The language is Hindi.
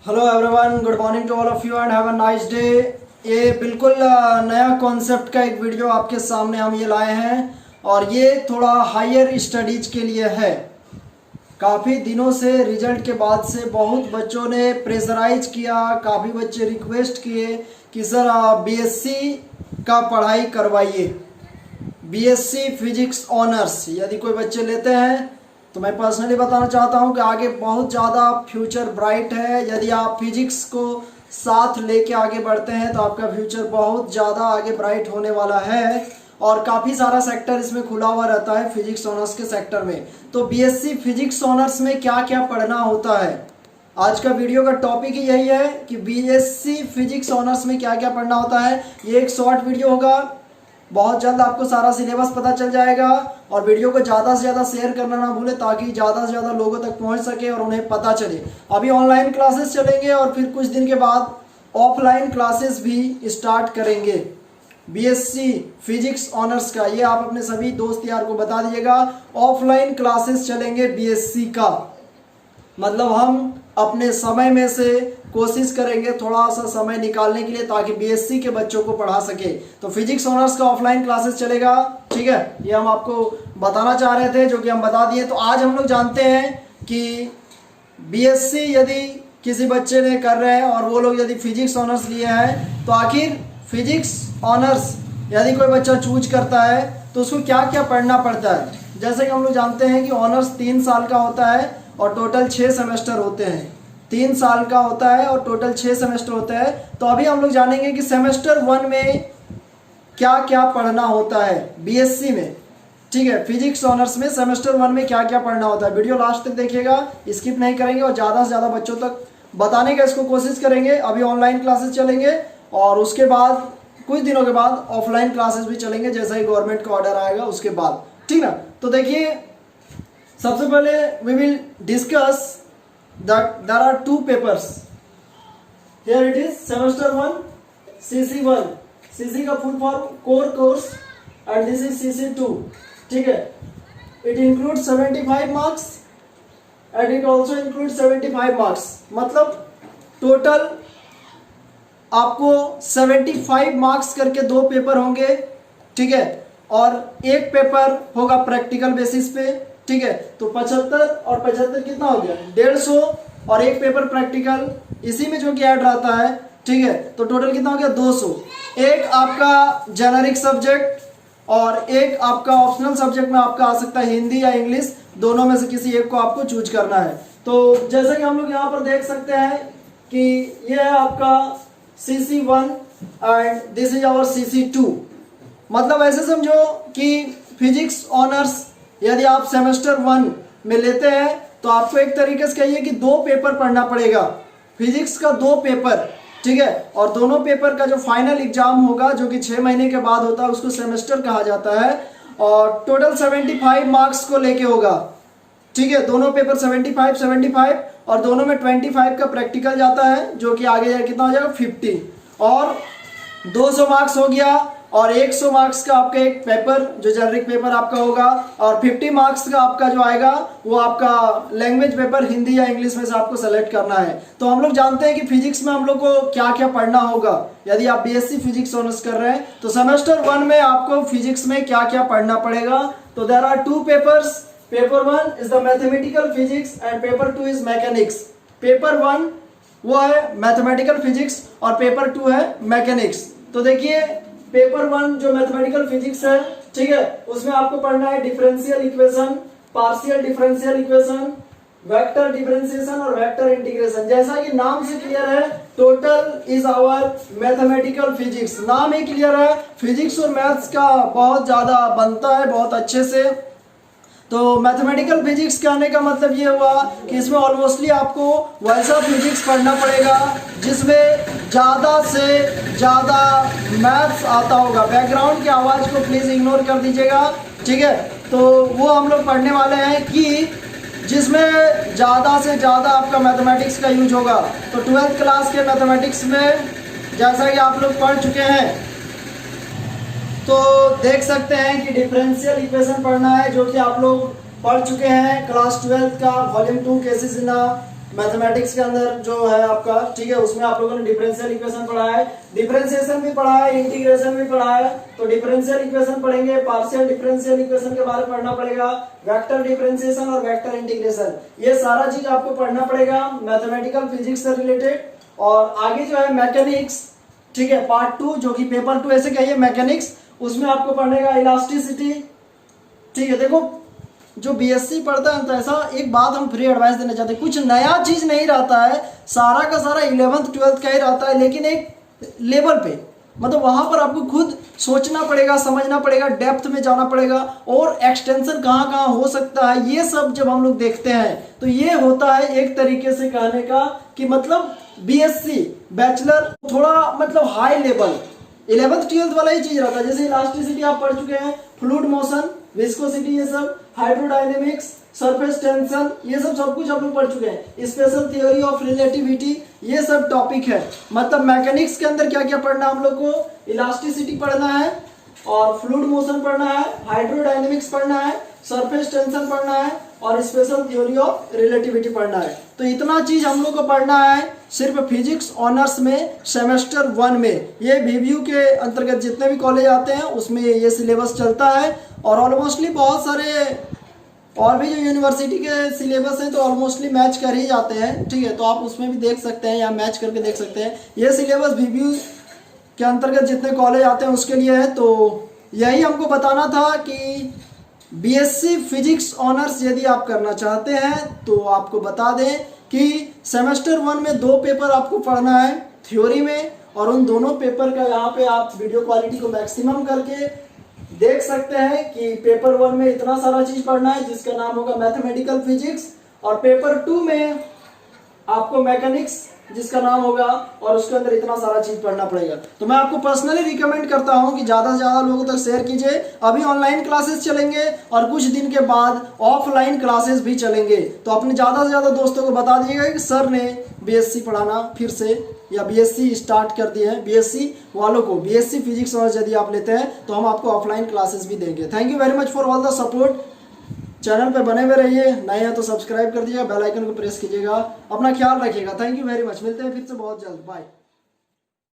Hello everyone, good morning to all of you and have a nice day. ये बिल्कुल नया कॉन्सेप्ट का एक वीडियो आपके सामने हम ये लाए हैं और ये थोड़ा हायर स्टडीज के लिए है। काफ़ी दिनों से रिजल्ट के बाद से बहुत बच्चों ने प्रेशराइज किया, काफ़ी बच्चे रिक्वेस्ट किए कि सर बीएससी का पढ़ाई करवाइए, बीएससी फिजिक्स ऑनर्स यदि कोई बच्चे लेते हैं तो मैं पर्सनली बताना चाहता हूं कि आगे बहुत ज़्यादा फ्यूचर ब्राइट है। यदि आप फिजिक्स को साथ लेके आगे बढ़ते हैं तो आपका फ्यूचर बहुत ज़्यादा आगे ब्राइट होने वाला है और काफ़ी सारा सेक्टर इसमें खुला हुआ रहता है फिजिक्स ऑनर्स के सेक्टर में। तो बीएससी फिजिक्स ऑनर्स में क्या क्या पढ़ना होता है, आज का वीडियो का टॉपिक ही यही है कि बीएससी फिजिक्स ऑनर्स में क्या क्या पढ़ना होता है। ये एक शॉर्ट वीडियो होगा, बहुत जल्द आपको सारा सिलेबस पता चल जाएगा और वीडियो को ज़्यादा से ज़्यादा शेयर करना ना भूलें ताकि ज़्यादा से ज़्यादा लोगों तक पहुंच सके और उन्हें पता चले। अभी ऑनलाइन क्लासेस चलेंगे और फिर कुछ दिन के बाद ऑफलाइन क्लासेस भी स्टार्ट करेंगे बीएससी फिजिक्स ऑनर्स का। ये आप अपने सभी दोस्त यार को बता दीजिएगा, ऑफलाइन क्लासेस चलेंगे बीएससी का। मतलब हम अपने समय में से कोशिश करेंगे थोड़ा सा समय निकालने के लिए ताकि बीएससी के बच्चों को पढ़ा सके। तो फिजिक्स ऑनर्स का ऑफलाइन क्लासेस चलेगा, ठीक है। ये हम आपको बताना चाह रहे थे जो कि हम बता दिए। तो आज हम लोग जानते हैं कि बीएससी यदि किसी बच्चे ने कर रहे हैं और वो लोग यदि फिजिक्स ऑनर्स लिए हैं तो आखिर फिजिक्स ऑनर्स यदि कोई बच्चा चूज करता है तो उसको क्या क्या पढ़ना पड़ता है। जैसे कि हम लोग जानते हैं कि ऑनर्स 3 साल का होता है और टोटल 6 सेमेस्टर होते हैं। 3 साल का होता है और टोटल 6 सेमेस्टर होता है। तो अभी हम लोग जानेंगे कि सेमेस्टर 1 में क्या क्या पढ़ना होता है बीएससी में, ठीक है। फिजिक्स ऑनर्स में सेमेस्टर 1 में क्या क्या पढ़ना होता है। वीडियो लास्ट तक देखिएगा, स्किप नहीं करेंगे और ज़्यादा से ज़्यादा बच्चों तक बताने का इसको कोशिश करेंगे। अभी ऑनलाइन क्लासेस चलेंगे और उसके बाद कुछ दिनों के बाद ऑफलाइन क्लासेस भी चलेंगे जैसा ही गवर्नमेंट का ऑर्डर आएगा उसके बाद, ठीक ना। तो देखिए, सबसे पहले we will discuss that there are 2 papers. Here it is semester 1 CC1, CC का full form core course and this is CC2, ठीक है। It includes 75 marks and it also includes 75 marks, मतलब टोटल आपको 75 मार्क्स करके 2 पेपर होंगे, ठीक है। और एक पेपर होगा प्रैक्टिकल बेसिस पे, ठीक है। तो 75 और 75 कितना हो गया 150 और एक पेपर प्रैक्टिकल इसी में जो कि ऐड रहता है, ठीक है। तो टोटल कितना हो गया 200। एक आपका जेनरिक सब्जेक्ट और एक आपका ऑप्शनल सब्जेक्ट में आपका आ सकता है हिंदी या इंग्लिश, दोनों में से किसी एक को आपको चूज करना है। तो जैसे कि हम लोग यहाँ पर देख सकते हैं कि यह है आपका CC1 and this is our CC2। मतलब ऐसे समझो कि फिजिक्स ऑनर्स यदि आप सेमेस्टर 1 में लेते हैं तो आपको एक तरीके से कहिए कि 2 पेपर पढ़ना पड़ेगा, फिजिक्स का 2 पेपर, ठीक है। और दोनों पेपर का जो फाइनल एग्जाम होगा जो कि 6 महीने के बाद होता है उसको सेमेस्टर कहा जाता है और टोटल 75 मार्क्स को लेके होगा, ठीक है। दोनों पेपर 75 और दोनों में 25 का प्रैक्टिकल जाता है जो कि आगे जाकर कितना हो जाएगा 50 और 200 मार्क्स हो गया और 100 मार्क्स का आपका एक पेपर जो जेनरिक पेपर आपका होगा और 50 मार्क्स का आपका जो आएगा वो आपका लैंग्वेज पेपर हिंदी या इंग्लिश में से आपको सेलेक्ट करना है। तो हम लोग जानते हैं कि फिजिक्स में हम लोग को क्या क्या पढ़ना होगा यदि आप बीएससी फिजिक्स ऑनर्स कर रहे हैं। तो सेमेस्टर 1 में आपको फिजिक्स में क्या क्या पढ़ना पड़ेगा। तो there are 2 papers, paper 1 is the mathematical physics and paper 2 is mechanics. Paper 1 वो है मैथमेटिकल फिजिक्स और पेपर 2 है मैकेनिक्स। तो देखिए, पेपर 1 जो मैथमेटिकल फिजिक्स है, ठीक है, उसमें आपको पढ़ना है differential equation, partial differential equation, vector differentiation और वेक्टर इंटीग्रेशन। जैसा कि नाम से क्लियर है, total is our mathematical physics. नाम ही क्लियर है, फिजिक्स और मैथ्स का बहुत ज्यादा बनता है बहुत अच्छे से। तो मैथमेटिकल फिजिक्स कहने का मतलब ये हुआ कि इसमें ऑलमोस्टली आपको वैसा फिजिक्स पढ़ना पड़ेगा जिसमें ज़्यादा से ज़्यादा मैथ्स आता होगा। बैकग्राउंड की आवाज़ को प्लीज़ इग्नोर कर दीजिएगा, ठीक है। तो वो हम लोग पढ़ने वाले हैं कि जिसमें ज़्यादा से ज़्यादा आपका मैथमेटिक्स का यूज होगा। तो 12th क्लास के मैथमेटिक्स में जैसा कि आप लोग पढ़ चुके हैं तो देख सकते हैं कि डिफरेंशियल इक्वेशन पढ़ना है जो कि आप लोग पढ़ चुके हैं क्लास 12th का वॉल्यूम 2 केसेस इन मैथमेटिक्स के अंदर जो है आपका, ठीक है, उसमें आप लोगों ने डिफरेंशियल इक्वेशन पढ़ा है, डिफरेंशिएशन भी पढ़ा है, इंटीग्रेशन भी पढ़ा है। तो डिफरेंशियल इक्वेशन पढ़ेंगे, पार्शियल डिफरेंशियल इक्वेशन के बारे में पढ़ना पड़ेगा, वेक्टर डिफरेंशिएशन और वेक्टर इंटीग्रेशन, ये सारा चीज आपको पढ़ना पड़ेगा मैथमेटिकल फिजिक्स से रिलेटेड। और आगे जो है मैकेनिक्स, ठीक है, पार्ट 2 जो कि पेपर 2 ऐसे कहिए मैकेनिक्स, उसमें आपको पढ़ने का इलास्टिसिटी, ठीक है। देखो जो बीएससी पढ़ता है तो ऐसा एक बात हम फ्री एडवाइस देना चाहते हैं, कुछ नया चीज नहीं रहता है, सारा का सारा 11th 12th का ही रहता है, लेकिन एक लेवल पे, मतलब वहां पर आपको खुद सोचना पड़ेगा, समझना पड़ेगा, डेप्थ में जाना पड़ेगा, और एक्सटेंशन कहाँ कहाँ हो सकता है, ये सब जब हम लोग देखते हैं तो ये होता है एक तरीके से कहने का कि मतलब बीएससी बैचलर थोड़ा मतलब हाई लेवल 11th 12th वाला ही चीज रहता है। जैसे इलास्टिसिटी आप पढ़ चुके हैं, फ्लूइड मोशन, विस्कोसिटी, ये सब, हाइड्रोडायनेमिक्स, सरफेस टेंशन, ये सब कुछ आप लोग पढ़ चुके हैं, स्पेशल थ्योरी ऑफ रिलेटिविटी, ये सब टॉपिक है। मतलब मैकेनिक्स के अंदर क्या क्या पढ़ना है हम लोग को, इलास्टिसिटी पढ़ना है, और फ्लूइड मोशन पढ़ना है, हाइड्रोडायनेमिक्स पढ़ना है, सरफेस टेंशन पढ़ना है, और स्पेशल थ्योरी ऑफ रिलेटिविटी पढ़ना है। तो इतना चीज हम लोग को पढ़ना है सिर्फ फिजिक्स ऑनर्स में सेमेस्टर 1 में। ये VVU के अंतर्गत जितने भी कॉलेज आते हैं उसमें ये सिलेबस चलता है, और ऑलमोस्टली बहुत सारे और भी जो यूनिवर्सिटी के सिलेबस हैं तो ऑलमोस्टली मैच कर ही जाते हैं, ठीक है। तो आप उसमें भी देख सकते हैं या मैच करके देख सकते हैं। ये सिलेबस VVU के अंतर्गत जितने कॉलेज आते हैं उसके लिए है। तो यही हमको बताना था कि बीएससी फिजिक्स ऑनर्स यदि आप करना चाहते हैं तो आपको बता दें कि सेमेस्टर 1 में 2 पेपर आपको पढ़ना है थ्योरी में, और उन दोनों पेपर का यहाँ पे आप वीडियो क्वालिटी को मैक्सिमम करके देख सकते हैं कि पेपर 1 में इतना सारा चीज पढ़ना है जिसका नाम होगा मैथमेटिकल फिजिक्स, और पेपर 2 में आपको मैकेनिक्स जिसका नाम होगा, और उसके अंदर इतना सारा चीज पढ़ना पड़ेगा। तो मैं आपको पर्सनली रिकमेंड करता हूं कि ज्यादा से ज्यादा लोगों तक शेयर कीजिए। अभी ऑनलाइन क्लासेस चलेंगे और कुछ दिन के बाद ऑफलाइन क्लासेस भी चलेंगे, तो अपने ज्यादा से ज्यादा दोस्तों को बता दीजिएगा कि सर ने बीएससी पढ़ाना फिर से या बीएससी स्टार्ट कर दिए हैं। बीएससी वालों को बीएससी फिजिक्स ऑनर्स यदि आप लेते हैं तो हम आपको ऑफलाइन क्लासेस भी देंगे। Thank you very much for all the support. Channel पे बने हुए रहिए, नए हैं तो सब्सक्राइब कर दीजिएगा, बेल आइकन को प्रेस कीजिएगा, अपना ख्याल रखिएगा। थैंक यू वेरी मच, मिलते हैं फिर से बहुत जल्द, बाय।